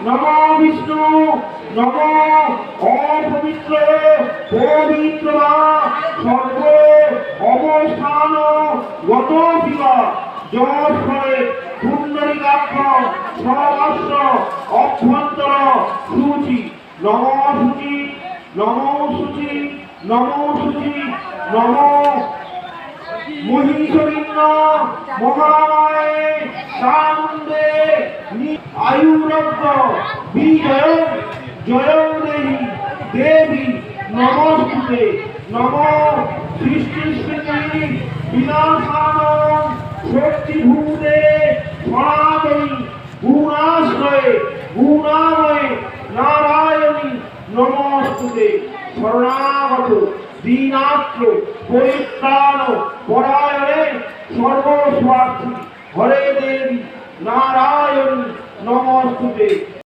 নমো বিষ্ণু নমো অপবিত্র পবিত্র সর্ব অবস্থান গত বিবা জয় পুণ্ডরিকাক্ষ সহস্র অভ্যন্তর সূচি নমো সূচি নমো সূচি নমো সূচি নমো মহিষলিঙ্গ মহামায়ে সানন্দে আয়ুরব্দ বিজয় জয় দেহি দেবী নমস্তুতে নম সৃষ্টি স্থিতি বিনাশান শক্তিভূতে সনাতনী গুণাশ্রয়ে গুণাময়ে নারায়ণী নমস্তুতে শরণাগত দীনাত্র পরিত্রাণ পরায়ণে সর্বস্বার্থী হরে দেবী নারায়ণী নমস্তুতে।